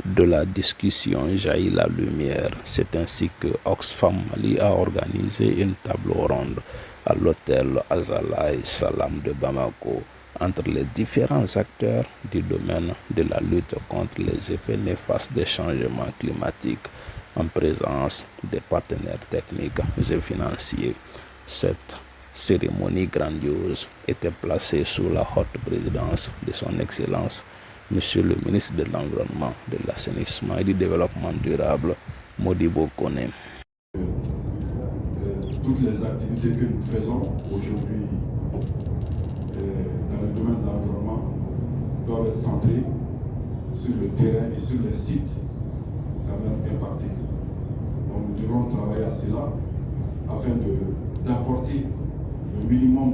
De la discussion jaillit la lumière. C'est ainsi que Oxfam Mali a organisé une table ronde à l'hôtel Azalaï Salam de Bamako entre les différents acteurs du domaine de la lutte contre les effets néfastes des changements climatiques en présence des partenaires techniques et financiers. Cette cérémonie grandiose était placée sous la haute présidence de son Excellence Monsieur le ministre de l'Environnement, de l'Assainissement et du Développement durable, Modibo Koné. Toutes les activités que nous faisons aujourd'hui dans le domaine de l'environnement doivent être centrées sur le terrain et sur les sites quand même impactés. Donc nous devons travailler à cela afin d'apporter le minimum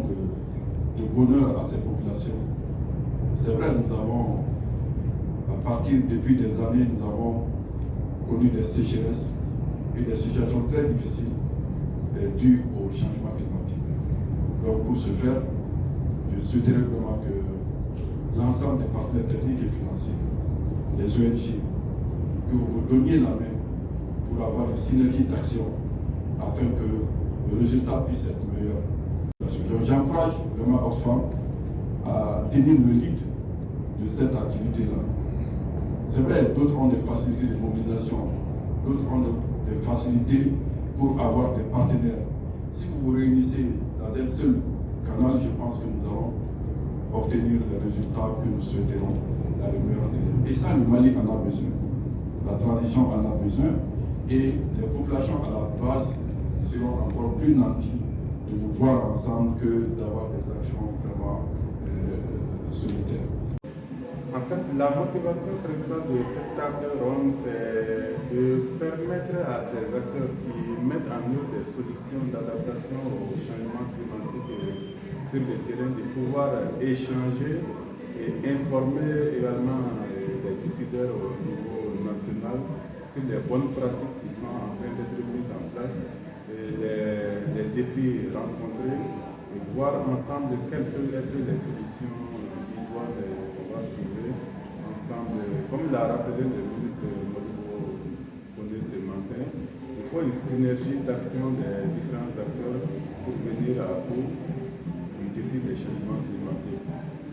de bonheur à ces populations. C'est vrai, nous avons, depuis des années, nous avons connu des sécheresses et des situations très difficiles dues au changement climatique. Donc pour ce faire, je souhaiterais vraiment que l'ensemble des partenaires techniques et financiers, les ONG, que vous vous donniez la main pour avoir une synergie d'action afin que le résultat puisse être meilleur. Donc j'encourage vraiment Oxfam à tenir le lead de cette activité-là. C'est vrai, d'autres ont des facilités de mobilisation, d'autres ont des facilités pour avoir des partenaires. Si vous vous réunissez dans un seul canal, je pense que nous allons obtenir les résultats que nous souhaiterons dans les meilleurs délais. Et ça, le Mali en a besoin. La transition en a besoin et les populations à la base seront encore plus nantis de vous voir ensemble que d'avoir des actions vraiment solitaires. En fait, la motivation principale de cette table ronde, c'est de permettre à ces acteurs qui mettent en œuvre des solutions d'adaptation au changement climatique sur le terrain de pouvoir échanger et informer également les décideurs au niveau national sur les bonnes pratiques qui sont en train d'être mises en place, et les défis rencontrés, et voir ensemble quelles peuvent être les solutions idoines pouvoir trouver ensemble. Comme l'a rappelé le ministre Modibo Koné ce matin, il faut une synergie d'action des différents acteurs pour venir à bout du défi des changements climatiques.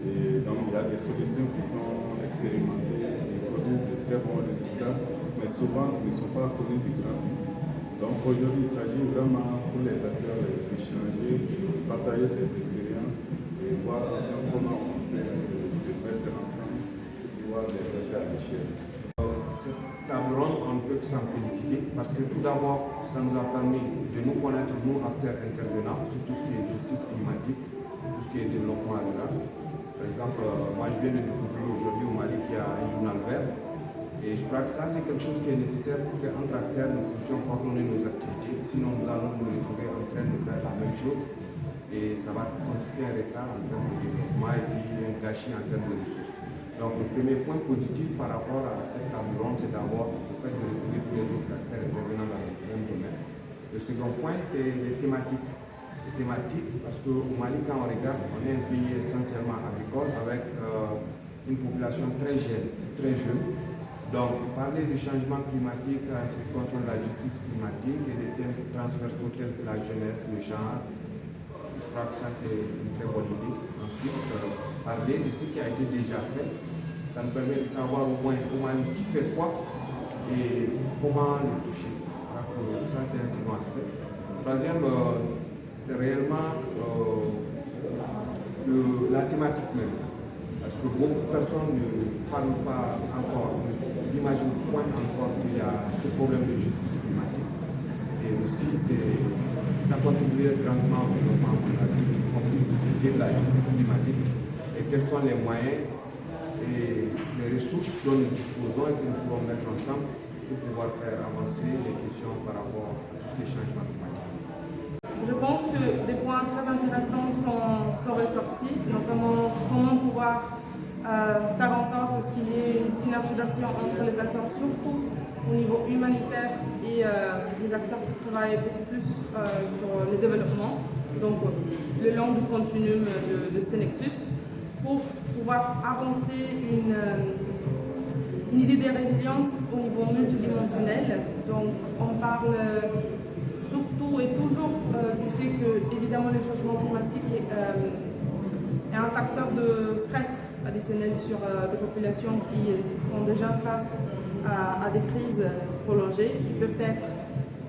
Et donc il y a des solutions qui sont expérimentées et produisent de très bons résultats, mais souvent ne sont pas connues du grand public. Donc aujourd'hui il s'agit vraiment pour les acteurs d'échanger, de partager ces expériences et voir ensemble comment on peut se mettre ensemble pour pouvoir les faire à l'échelle. Cette table ronde, on ne peut que s'en féliciter parce que tout d'abord, ça nous a permis de nous connaître, nous acteurs intervenants, sur tout ce qui est justice climatique, tout ce qui est développement rural. Par exemple, moi je viens de découvrir aujourd'hui au Mali qu'il y a un journal vert. Et je crois que ça, c'est quelque chose qui est nécessaire pour qu'entre acteurs, nous puissions coordonner nos activités. Sinon, nous allons nous retrouver en train de faire la même chose. Et ça va consister un retard en termes de développement et puis un gâchis en termes de ressources. Donc, le premier point positif par rapport à cette table ronde, c'est d'abord le fait de retrouver tous les autres acteurs intervenant dans le même domaine. Le second point, c'est les thématiques. Les thématiques, parce qu'au Mali, quand on regarde, on est un pays essentiellement agricole avec une population très jeune. Donc, parler du changement climatique en ce qui concerne la justice climatique et des thèmes transversaux tels que la jeunesse, le genre, je crois que ça c'est une très bonne idée. Ensuite, parler de ce qui a été déjà fait, ça nous permet de savoir au moins comment qui fait quoi et comment le toucher. Donc, ça c'est un second aspect. Troisième, c'est réellement la thématique même. Parce que beaucoup de personnes ne parlent pas encore, n'imaginent point encore qu'il y a ce problème de justice climatique. Et aussi, ça contribuerait grandement au développement de la vie, qu'on puisse discuter de la justice climatique et quels sont les moyens et les ressources dont nous disposons et que nous pouvons mettre ensemble pour pouvoir faire avancer les questions par rapport à tout ce qui est changement climatique. Je pense que des points très intéressants sont ressortis, notamment comment pouvoir faire en sorte qu'il y ait une synergie d'action entre les acteurs, surtout au niveau humanitaire et les acteurs qui travaillent beaucoup plus sur le développement, donc le long du continuum de ce nexus, pour pouvoir avancer une idée de résilience au niveau multidimensionnel. Donc on parle surtout et toujours du fait que évidemment le changement climatique est un facteur de stress additionnel sur des populations qui font déjà face à des crises prolongées qui peuvent être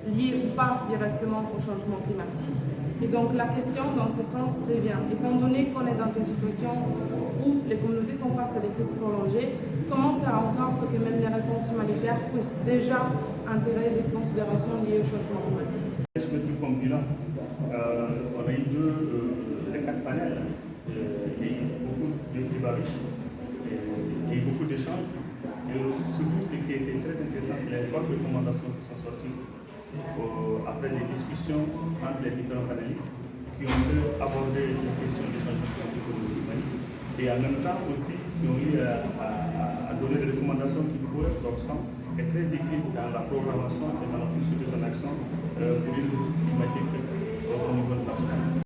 liées ou pas directement au changement climatique. Et donc la question dans ce sens devient, étant donné qu'on est dans une situation où les communautés font face à des crises prolongées, comment faire en sorte que même les réponses humanitaires puissent déjà intégrer des considérations liées au changement climatique? Comme bilan, on a eu les 4 panels, il y a eu beaucoup de débats riches, il y a eu beaucoup d'échanges, et surtout ce qui était très intéressant, c'est les fortes recommandations qui sont sorties après des discussions entre les différents panélistes qui ont abordé les questions des changements climatiques au Mali et en même temps aussi qui ont eu à donner des recommandations qui pourraient être très utiles dans la programmation et dans la prise